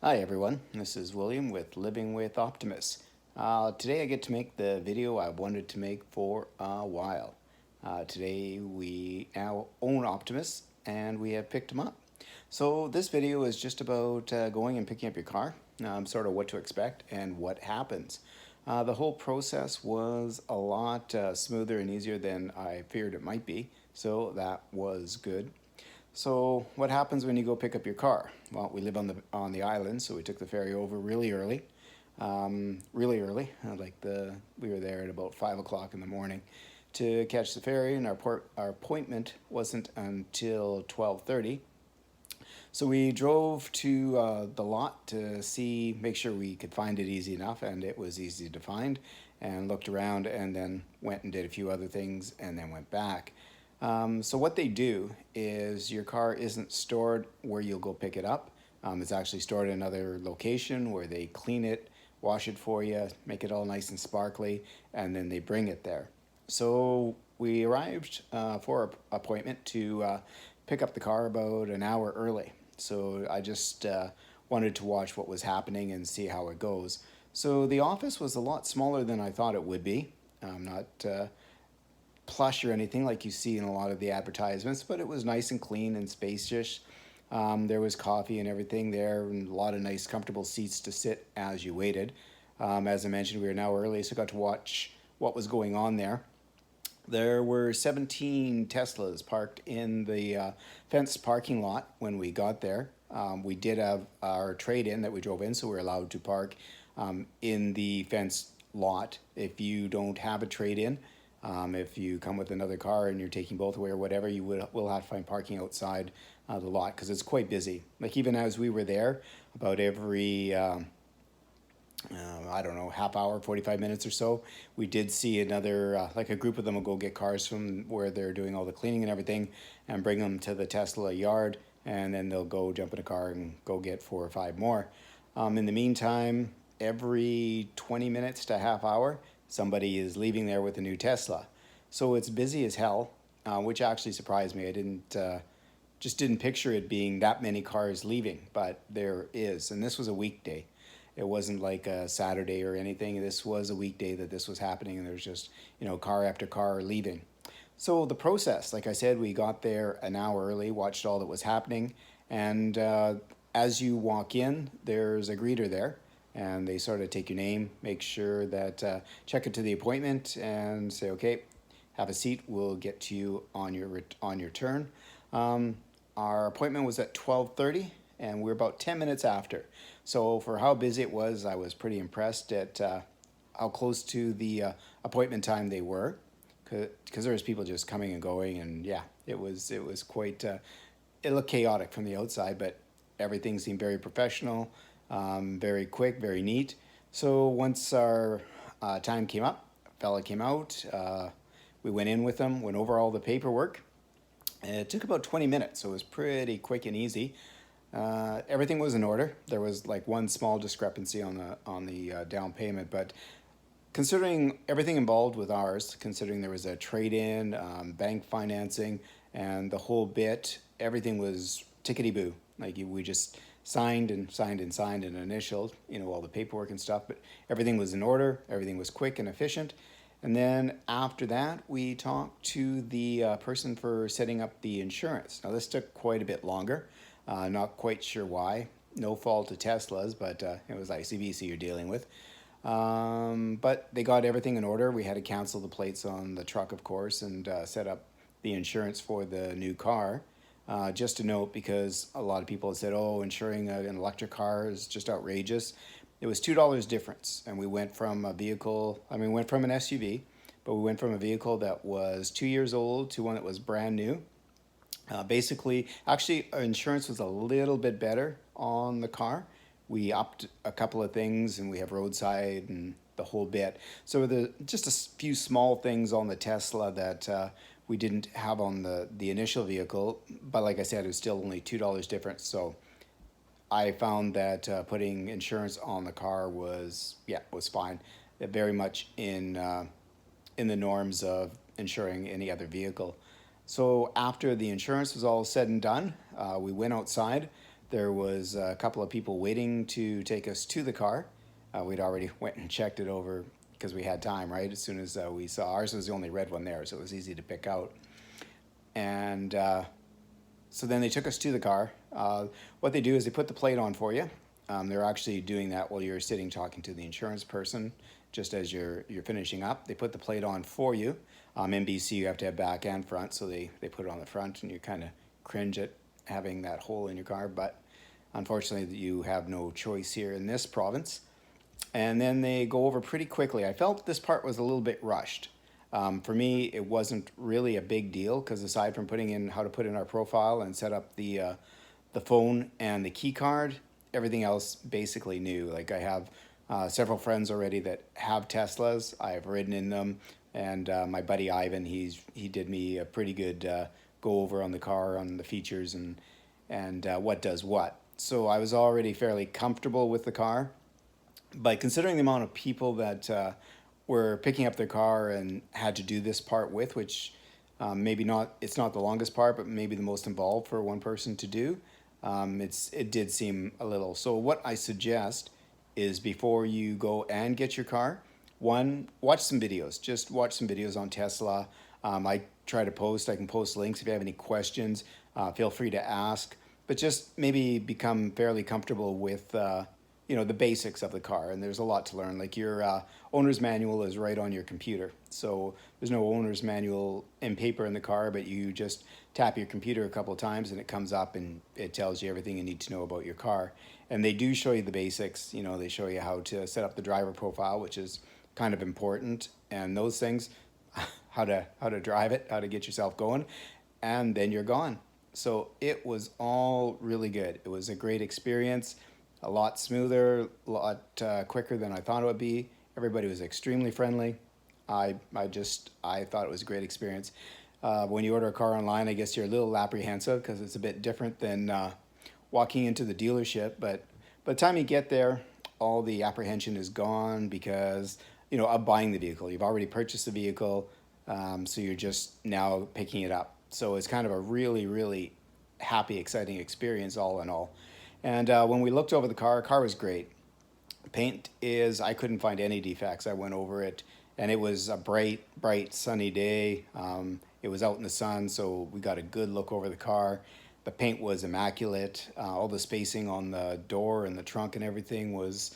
Hi everyone, this is William with Living with Optimus. Today I get to make the video I wanted to make for a while. Today we now own Optimus and we have picked him up. So this video is just about going and picking up your car, sort of what to expect and what happens. The whole process was a lot smoother and easier than I feared it might be, so that was good. So what happens when you go pick up your car? Well, we live on the island, so we took the ferry over really early, really early. We were there at about 5 o'clock in the morning to catch the ferry, and our appointment wasn't until 12:30. So we drove to the lot to make sure we could find it easy enough, and it was easy to find. And looked around, and then went and did a few other things, and then went back. So what they do is your car isn't stored where you'll go pick it up. It's actually stored in another location where they clean it, wash it for you, make it all nice and sparkly, and then they bring it there. So we arrived for our appointment to pick up the car about an hour early. So I just wanted to watch what was happening and see how it goes. So the office was a lot smaller than I thought it would be. Not plush or anything like you see in a lot of the advertisements, but it was nice and clean and spacious. There was coffee and everything there, and a lot of nice, comfortable seats to sit as you waited. As I mentioned, we were an hour early, so got to watch what was going on there. There were 17 Teslas parked in the fenced parking lot when we got there. We did have our trade-in that we drove in, so we were allowed to park in the fenced lot. If you don't have a trade-in, if you come with another car and you're taking both away or whatever, you will have to find parking outside the lot because it's quite busy. Like even as we were there, about every I don't know, half hour, 45 minutes or so, we did see another, like a group of them will go get cars from where they're doing all the cleaning and everything and bring them to the Tesla yard, and then they'll go jump in a car and go get 4 or 5 more. In the meantime, every 20 minutes to a half hour, somebody is leaving there with a new Tesla. So it's busy as hell, which actually surprised me. I just didn't picture it being that many cars leaving, but there is. And this was a weekday. It wasn't like a Saturday or anything. This was a weekday that this was happening, and there's just, car after car leaving. So the process, like I said, we got there an hour early, watched all that was happening, and as you walk in, there's a greeter there, and they sort of take your name, make sure that, check into the appointment, and say, okay, have a seat, we'll get to you on your turn. Our appointment was at 12:30, and we're about 10 minutes after. So for how busy it was, I was pretty impressed at how close to the appointment time they were, because there was people just coming and going, and yeah, it was quite. It looked chaotic from the outside, but everything seemed very professional, very quick, very neat. So once our time came up, a fella came out. We went in with them, went over all the paperwork. It took about 20 minutes, so it was pretty quick and easy. Everything was in order. There was like one small discrepancy on the down payment, but considering everything involved with ours, considering there was a trade-in, bank financing, and the whole bit, everything was tickety-boo. Like we just signed and signed and signed and initialed, all the paperwork and stuff, but everything was in order, everything was quick and efficient. And then after that, we talked to the person for setting up the insurance. Now this took quite a bit longer. Not quite sure why. No fault to Teslas, but it was ICBC you're dealing with. But they got everything in order. We had to cancel the plates on the truck, of course, and set up the insurance for the new car. Just to note, because a lot of people have said, oh, insuring an electric car is just outrageous. It was $2 difference, and we went from an SUV, but we went from a vehicle that was 2 years old to one that was brand new. Basically, actually, our insurance was a little bit better on the car. We upped a couple of things, and we have roadside and the whole bit. So just a few small things on the Tesla that we didn't have on the initial vehicle. But like I said, it was still only $2 difference. So I found that putting insurance on the car was fine. Very much in the norms of insuring any other vehicle. So after the insurance was all said and done, we went outside. there was a couple of people waiting to take us to the car. We'd already went and checked it over because we had time, right? As soon as we saw ours was the only red one there, so it was easy to pick out. And so then they took us to the car. What they do is they put the plate on for you. They're actually doing that while you're sitting talking to the insurance person, just as you're finishing up. They put the plate on for you. In BC, you have to have back and front, so they put it on the front, and you kind of cringe at having that hole in your car, but unfortunately you have no choice here in this province. And then they go over pretty quickly. I felt this part was a little bit rushed. For me, it wasn't really a big deal because aside from putting in how to put in our profile and set up the phone and the key card, everything else basically new. Like I have several friends already that have Teslas. I've ridden in them, and my buddy Ivan, he did me a pretty good go over on the car, on the features and what does what. So I was already fairly comfortable with the car. But considering the amount of people that were picking up their car and had to do this part with, which maybe not, it's not the longest part, but maybe the most involved for one person to do, it did seem a little. So what I suggest is before you go and get your car, one, watch some videos. Just watch some videos on Tesla. I try to post. I can post links if you have any questions. Feel free to ask. But just maybe become fairly comfortable with the basics of the car, and there's a lot to learn. Like your owner's manual is right on your computer, so there's no owner's manual in paper in the car, but you just tap your computer a couple of times and it comes up and it tells you everything you need to know about your car. And they do show you the basics. They show you how to set up the driver profile, which is kind of important, and those things, how to drive it, how to get yourself going, and then you're gone. So it was all really good. It was a great experience. A lot smoother, a lot quicker than I thought it would be. Everybody was extremely friendly. I thought it was a great experience. When you order a car online, I guess you're a little apprehensive because it's a bit different than walking into the dealership. But by the time you get there, all the apprehension is gone because of buying the vehicle. You've already purchased the vehicle, so you're just now picking it up. So it's kind of a really, really happy, exciting experience all in all. And when we looked over the car was great. Paint I couldn't find any defects. I went over it, and it was a bright, sunny day. It was out in the sun, so we got a good look over the car. The paint was immaculate. All the spacing on the door and the trunk and everything was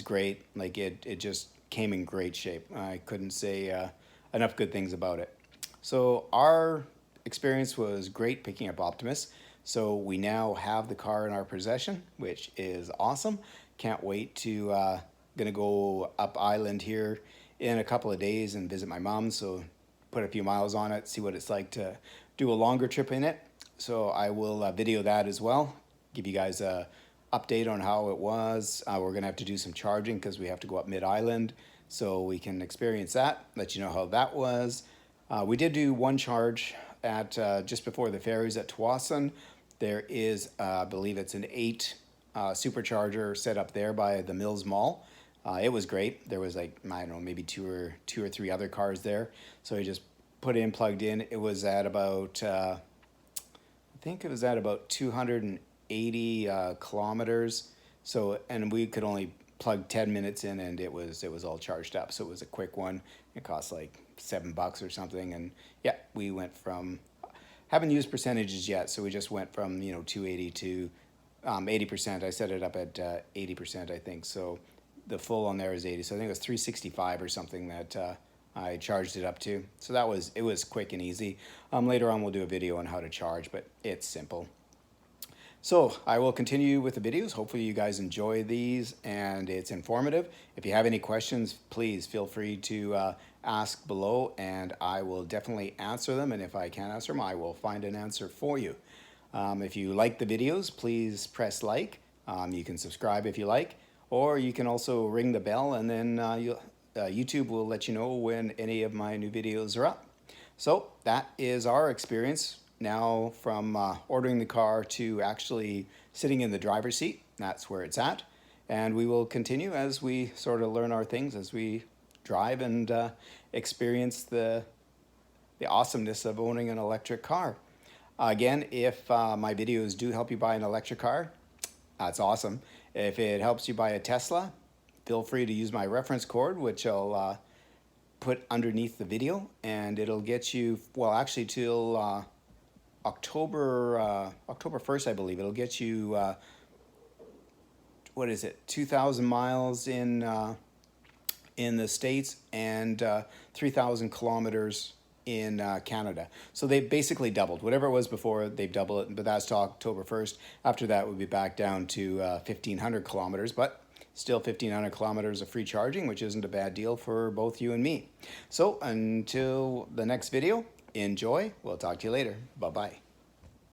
great. Like it just came in great shape. I couldn't say enough good things about it. So our experience was great picking up Optimus. So we now have the car in our possession, which is awesome. Can't wait to gonna go up island here in a couple of days and visit my mom. So put a few miles on it, see what it's like to do a longer trip in it. So I will video that as well. Give you guys a update on how it was. We're gonna have to do some charging because we have to go up mid-island, so we can experience that. Let you know how that was. We did do one charge at just before the ferries at Tsawwassen. There is, I believe it's an 8 supercharger set up there by the Mills Mall. It was great. There was like, I don't know, maybe two or three other cars there. So you just put in, plugged in. It was at about, I think it was at about 280 kilometers. So, and we could only plug 10 minutes in, and it was all charged up. So it was a quick one. It cost like $7 or something. And yeah, we went from, haven't used percentages yet, so we just went from 280 to 80%. I set it up at 80%, I think. So the full on there is 80. So I think it was 365 or something that I charged it up to. So it was quick and easy. Later on we'll do a video on how to charge, but it's simple. So I will continue with the videos. Hopefully you guys enjoy these and it's informative. If you have any questions, please feel free to ask below and I will definitely answer them. And if I can't answer them, I will find an answer for you. If you like the videos, please press like. You can subscribe if you like, or you can also ring the bell and then YouTube will let you know when any of my new videos are up. So that is our experience. Now from ordering the car to actually sitting in the driver's seat, that's where it's at. And we will continue as we sort of learn our things as we drive and experience the awesomeness of owning an electric car. Again, if my videos do help you buy an electric car, That's awesome. If it helps you buy a Tesla, feel free to use my reference code, which I'll put underneath the video, and it'll get you, well, actually till October 1st, I believe. It'll get you, what is it, 2,000 miles in the States and 3,000 kilometers in Canada. So they basically doubled. Whatever it was before, they've doubled it, but that's till October 1st. After that, we'll be back down to 1,500 kilometers, but still 1,500 kilometers of free charging, which isn't a bad deal for both you and me. So until the next video, enjoy. We'll talk to you later. Bye-bye.